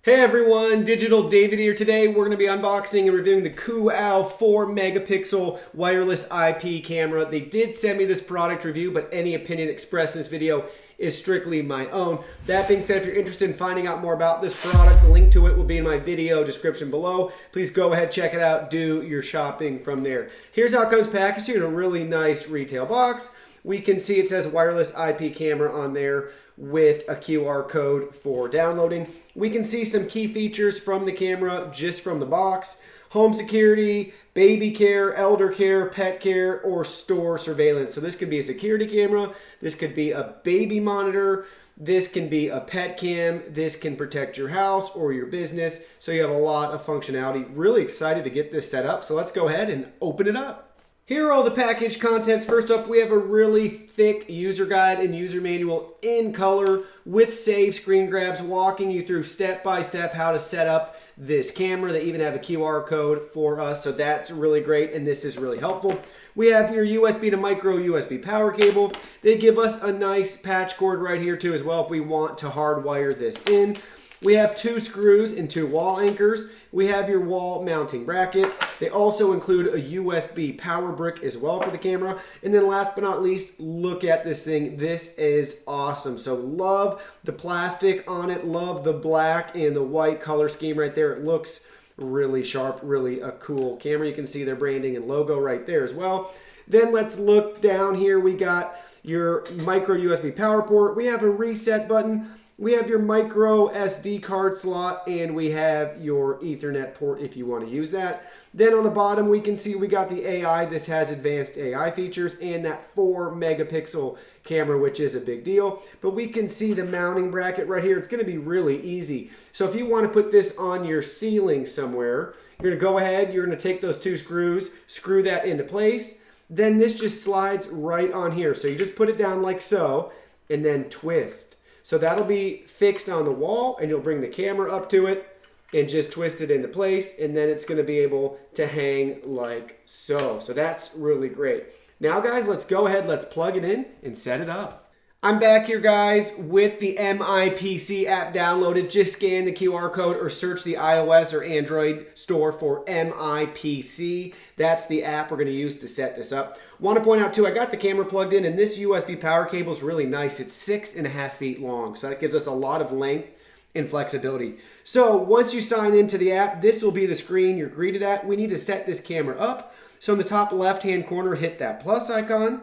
Hey everyone, Digital David here. Today we're going to be unboxing and reviewing the COOAU 4 megapixel wireless IP camera. They did send me this product review, but any opinion expressed in this video is strictly my own. That being said, if you're interested in finding out more about this product, the link to it will be in my video description below. Please go ahead, check it out, do your shopping from there. Here's how it comes packaged in a really nice retail box. We can see it says wireless IP camera on there with a QR code for downloading. We can see some key features from the camera just from the box: home security, baby care, elder care, pet care, or store surveillance. So this could be a security camera, this could be a baby monitor, this can be a pet cam, this can protect your house or your business. So you have a lot of functionality. Really excited to get this set up. So let's go ahead and open it up. Here are all the package contents. First up, we have a really thick user guide and user manual in color with save screen grabs walking you through step by step how to set up this camera. They even have a QR code for us, so that's really great, and this is really helpful. We have your USB to micro USB power cable. They give us a nice patch cord right here too as well if we want to hardwire this in. We have 2 screws and 2 wall anchors. We have your wall mounting bracket. They also include a USB power brick as well for the camera. And then last but not least, look at this thing. This is awesome. So love the plastic on it. Love the black and the white color scheme right there. It looks really sharp, really a cool camera. You can see their branding and logo right there as well. Then let's look down here. We got your micro USB power port. We have a reset button. We have your micro SD card slot, and we have your Ethernet port if you want to use that. Then on the bottom, we can see we got the AI. This has advanced AI features and that 4 megapixel camera, which is a big deal. But we can see the mounting bracket right here. It's going to be really easy. So if you want to put this on your ceiling somewhere, you're going to go ahead, you're going to take those 2 screws, screw that into place. Then this just slides right on here. So you just put it down like so, and then twist. So that'll be fixed on the wall, and you'll bring the camera up to it and just twist it into place, and then it's going to be able to hang like so. So that's really great. Now guys, let's go ahead, let's plug it in and set it up. I'm back here guys with the MIPC app downloaded. Just scan the QR code or search the iOS or Android store for MIPC. That's the app we're going to use to set this up. Want to point out too, I got the camera plugged in, and this USB power cable is really nice. It's 6.5 feet long, so that gives us a lot of length and flexibility. So once you sign into the app, this will be the screen you're greeted at. We need to set this camera up. So in the top left-hand corner, hit that plus icon.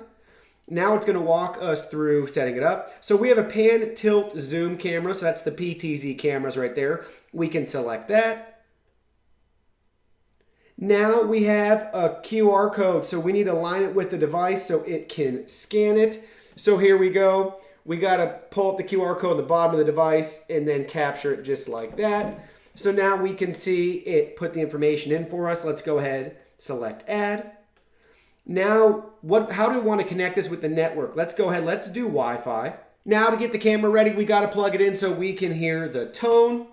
Now it's going to walk us through setting it up. So we have a pan, tilt, zoom camera. So that's the PTZ cameras right there. We can select that. Now we have a QR code. So we need to line it with the device so it can scan it. So here we go. We got to pull up the QR code at the bottom of the device and then capture it just like that. So now we can see it put the information in for us. Let's go ahead, select add. Now, how do we want to connect this with the network? Let's go ahead, let's do Wi-Fi. Now to get the camera ready, we got to plug it in so we can hear the tone.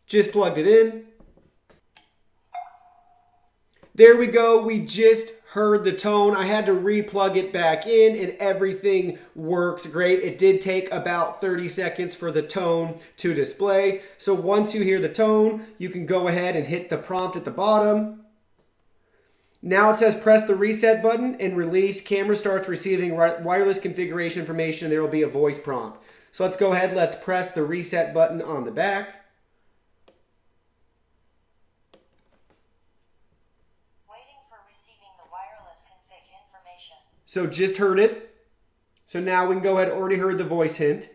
Just plugged it in. There we go, we just heard the tone. I had to re-plug it back in and everything works great. It did take about 30 seconds for the tone to display. So once you hear the tone, you can go ahead and hit the prompt at the bottom. Now it says press the reset button and release. Camera starts receiving wireless configuration information. There will be a voice prompt. So let's go ahead, let's press the reset button on the back. Waiting for receiving the wireless config information. So just heard it. So now we can go ahead, already heard the voice hint.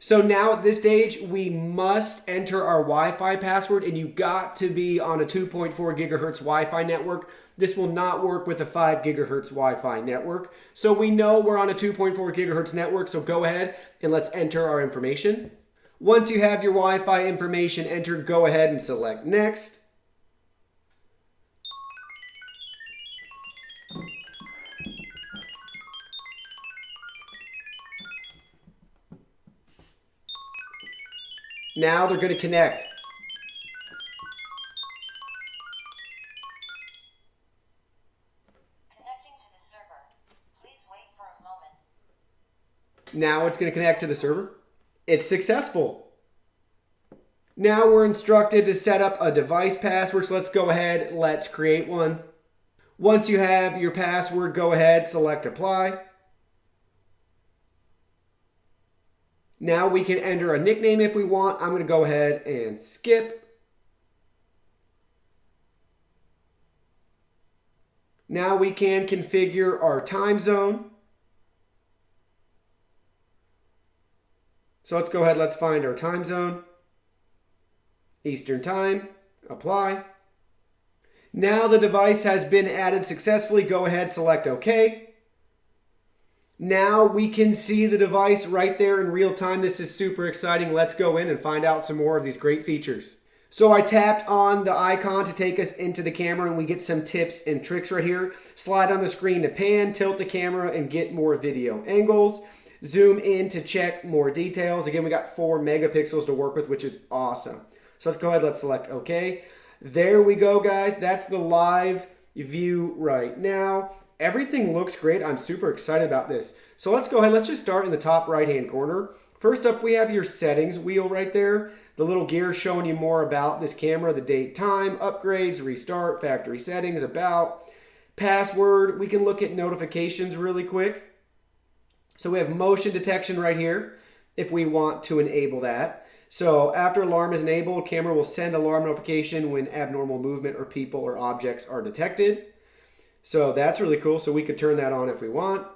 So now at this stage, we must enter our Wi-Fi password, and you got to be on a 2.4 gigahertz Wi-Fi network. This will not work with a 5 gigahertz Wi-Fi network. So we know we're on a 2.4 gigahertz network, so go ahead and let's enter our information. Once you have your Wi-Fi information entered, go ahead and select next. Now they're going to connect. Connecting to the server. Please Now it's going to connect to the server. It's successful. Now we're instructed to set up a device password. So let's go ahead, let's create one. Once you have your password, go ahead, select apply. Now we can enter a nickname if we want. I'm going to go ahead and skip. Now we can configure our time zone. So let's go ahead, let's find our time zone. Eastern time, apply. Now the device has been added successfully. Go ahead, select OK. Now we can see the device right there in real time. This is super exciting. Let's go in and find out some more of these great features. So I tapped on the icon to take us into the camera, and we get some tips and tricks right here. Slide on the screen to pan, tilt the camera and get more video angles. Zoom in to check more details. Again, we got 4 megapixels to work with, which is awesome. So let's go ahead, let's select OK. There we go, guys. That's the live view right now. Everything looks great. I'm super excited about this. So let's go ahead, let's just start in the top right-hand corner. First up, we have your settings wheel right there. The little gear showing you more about this camera, the date, time, upgrades, restart, factory settings, about, password. We can look at notifications really quick. So we have motion detection right here if we want to enable that. So after alarm is enabled, camera will send alarm notification when abnormal movement or people or objects are detected. So that's really cool. So we could turn that on if we want.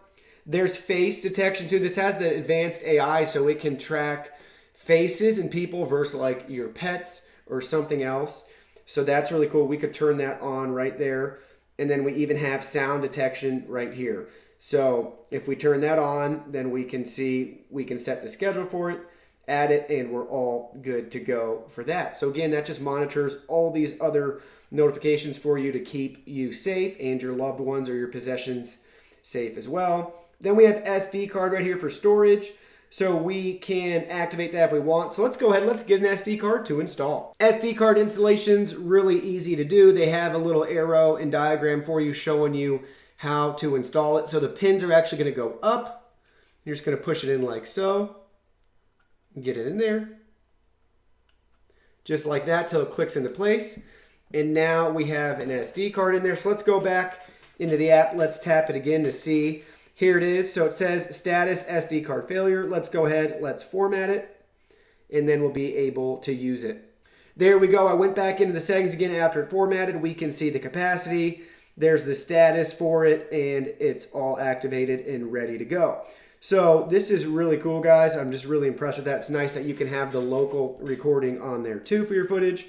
There's face detection too. This has the advanced AI, so it can track faces and people versus like your pets or something else. So that's really cool. We could turn that on right there. And then we even have sound detection right here. So if we turn that on, then we can see, we can set the schedule for it, add it, and we're all good to go for that. So again, that just monitors all these other notifications for you to keep you safe and your loved ones or your possessions safe as well. Then we have SD card right here for storage. So we can activate that if we want. So let's go ahead, let's get an SD card to install. SD card installation's really easy to do. They have a little arrow and diagram for you showing you how to install it. So the pins are actually going to go up. You're just going to push it in like so. Get it in there. Just like that till it clicks into place. And now we have an SD card in there. So let's go back into the app. Let's tap it again to see. Here it is. So it says status SD card failure. Let's go ahead. Let's format it. And then we'll be able to use it. There we go. I went back into the settings again after it formatted. We can see the capacity. There's the status for it. And it's all activated and ready to go. So this is really cool, guys. I'm just really impressed with that. It's nice that you can have the local recording on there too for your footage.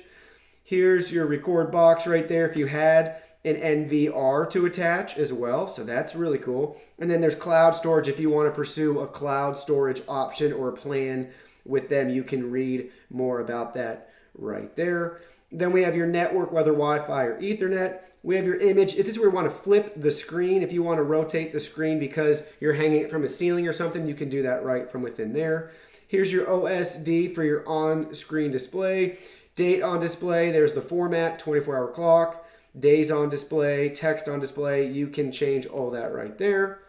Here's your record box right there if you had an NVR to attach as well. So that's really cool. And then there's cloud storage. If you want to pursue a cloud storage option or plan with them, you can read more about that right there. Then we have your network, whether Wi-Fi or Ethernet. We have your image. If this is where you want to flip the screen, if you want to rotate the screen because you're hanging it from a ceiling or something, you can do that right from within there. Here's your OSD for your on-screen display. Date on display, there's the format, 24-hour clock. Days on display, text on display. You can change all that right there.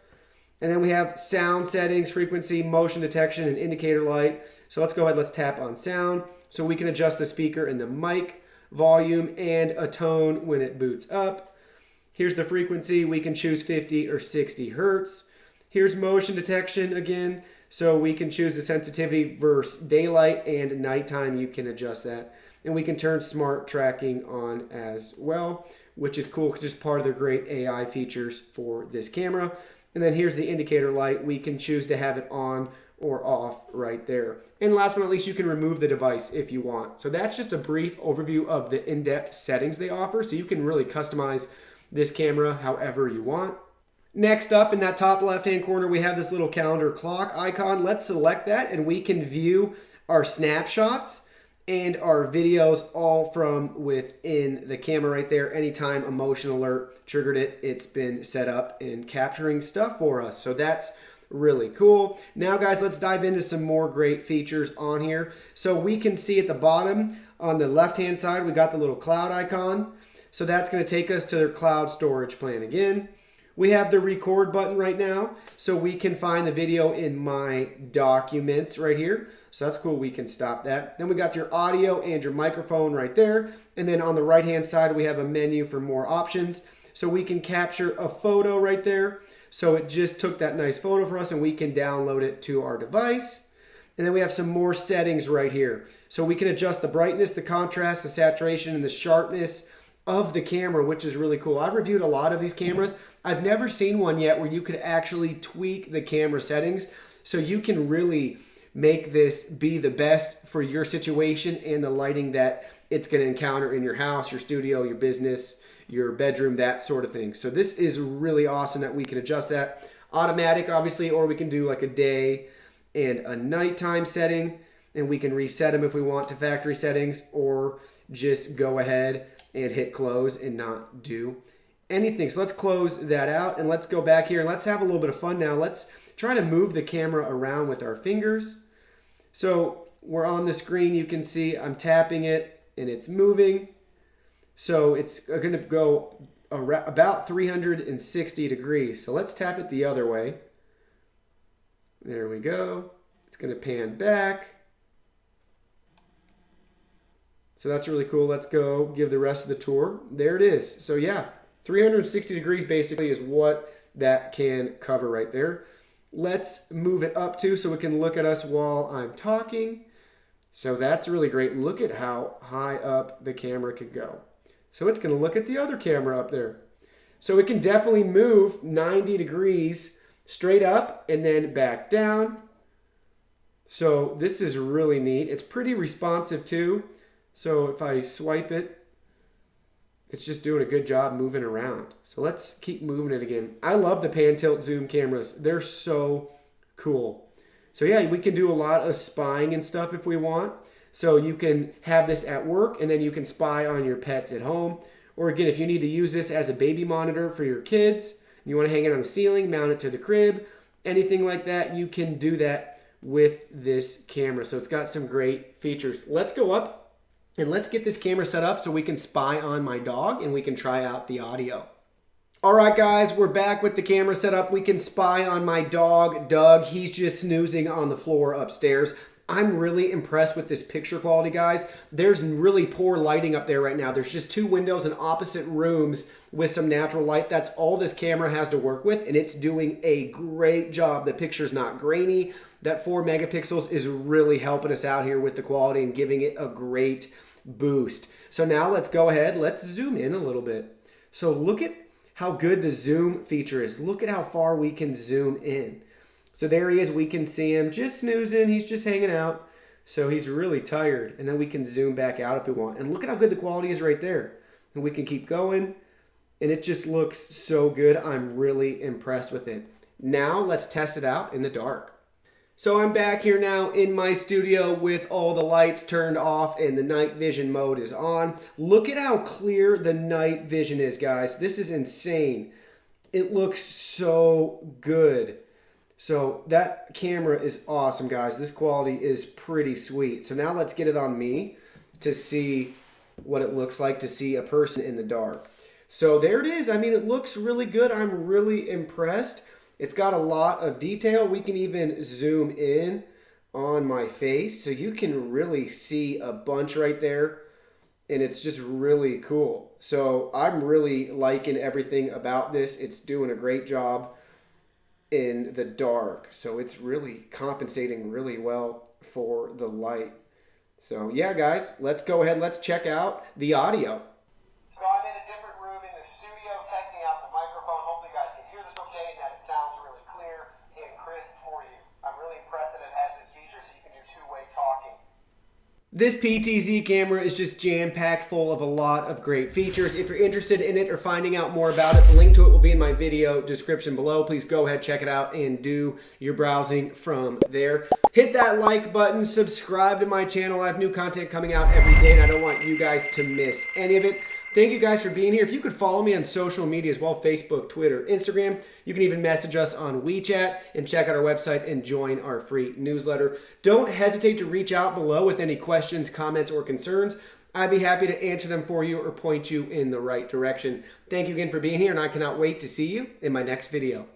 And then we have sound settings, frequency, motion detection, and indicator light. So let's go ahead, let's tap on sound. So we can adjust the speaker and the mic volume and a tone when it boots up. Here's the frequency. We can choose 50 or 60 hertz. Here's motion detection again. So we can choose the sensitivity versus daylight and nighttime. You can adjust that. And we can turn smart tracking on as well, which is cool because it's part of the great AI features for this camera. And then here's the indicator light. We can choose to have it on or off right there. And last but not least, you can remove the device if you want. So that's just a brief overview of the in-depth settings they offer. So you can really customize this camera however you want. Next up in that top left-hand corner, we have this little calendar clock icon. Let's select that and we can view our snapshots and our videos all from within the camera right there. Anytime a motion alert triggered it, it's been set up and capturing stuff for us. So that's really cool. Now guys, let's dive into some more great features on here. So we can see at the bottom on the left hand side, we got the little cloud icon. So that's going to take us to their cloud storage plan again. We have the record button right now, so we can find the video in my documents right here. So that's cool, we can stop that. Then we got your audio and your microphone right there. And then on the right-hand side, we have a menu for more options. So we can capture a photo right there. So it just took that nice photo for us and we can download it to our device. And then we have some more settings right here. So we can adjust the brightness, the contrast, the saturation, and the sharpness of the camera, which is really cool. I've reviewed a lot of these cameras. I've never seen one yet where you could actually tweak the camera settings. So you can really make this be the best for your situation and the lighting that it's going to encounter in your house, your studio, your business, your bedroom, that sort of thing. So this is really awesome that we can adjust that. Automatic, obviously, or we can do like a day and a nighttime setting, and we can reset them if we want to factory settings, or just go ahead and hit close and not do anything. So let's close that out and let's go back here and let's have a little bit of fun now. Let's try to move the camera around with our fingers. So we're on the screen, you can see I'm tapping it and it's moving. So it's going to go about 360 degrees. So let's tap it the other way. There we go. It's going to pan back. So that's really cool. Let's go give the rest of the tour. There it is. So yeah, 360 degrees basically is what that can cover right there. Let's move it up to so we can look at us while I'm talking. So that's really great. Look at how high up the camera can go. So it's going to look at the other camera up there. So it can definitely move 90 degrees straight up and then back down. So this is really neat. It's pretty responsive too. So if I swipe it, it's just doing a good job moving around. So let's keep moving it again. I love the pan, tilt, zoom cameras. They're so cool. So yeah, we can do a lot of spying and stuff if we want. So you can have this at work and then you can spy on your pets at home. Or again, if you need to use this as a baby monitor for your kids, you want to hang it on the ceiling, mount it to the crib, anything like that, you can do that with this camera. So it's got some great features. Let's go up and let's get this camera set up so we can spy on my dog and we can try out the audio. All right, guys, we're back with the camera set up. We can spy on my dog, Doug. He's just snoozing on the floor upstairs. I'm really impressed with this picture quality, guys. There's really poor lighting up there right now. There's just two windows in opposite rooms with some natural light. That's all this camera has to work with, and it's doing a great job. The picture's not grainy. That 4 megapixels is really helping us out here with the quality and giving it a great boost. So now let's go ahead. Let's zoom in a little bit. So look at how good the zoom feature is. Look at how far we can zoom in. So there he is. We can see him just snoozing. He's just hanging out. So he's really tired. And then we can zoom back out if we want. And look at how good the quality is right there. And we can keep going. And it just looks so good. I'm really impressed with it. Now let's test it out in the dark. So I'm back here now in my studio with all the lights turned off and the night vision mode is on. Look at how clear the night vision is, guys. This is insane. It looks so good. So that camera is awesome, guys. This quality is pretty sweet. So now let's get it on me to see what it looks like to see a person in the dark. So there it is. I mean, it looks really good. I'm really impressed. It's got a lot of detail. We can even zoom in on my face so you can really see a bunch right there, and it's just really cool. So I'm really liking everything about this. It's doing a great job in the dark, so it's really compensating really well for the light. So yeah, guys, let's go ahead. Let's check out the audio. So I'm in a different room in the studio testing out the microphone. Hopefully you guys can hear this okay and that it sounds really clear and crisp for you. I'm really impressed that it has this feature so you can do two-way talking. This PTZ camera is just jam-packed full of a lot of great features. If you're interested in it or finding out more about it, the link to it will be in my video description below. Please go ahead, check it out, and do your browsing from there. Hit that like button, subscribe to my channel. I have new content coming out every day, and I don't want you guys to miss any of it. Thank you guys for being here. If you could follow me on social media as well, Facebook, Twitter, Instagram. You can even message us on WeChat and check out our website and join our free newsletter. Don't hesitate to reach out below with any questions, comments, or concerns. I'd be happy to answer them for you or point you in the right direction. Thank you again for being here, and I cannot wait to see you in my next video.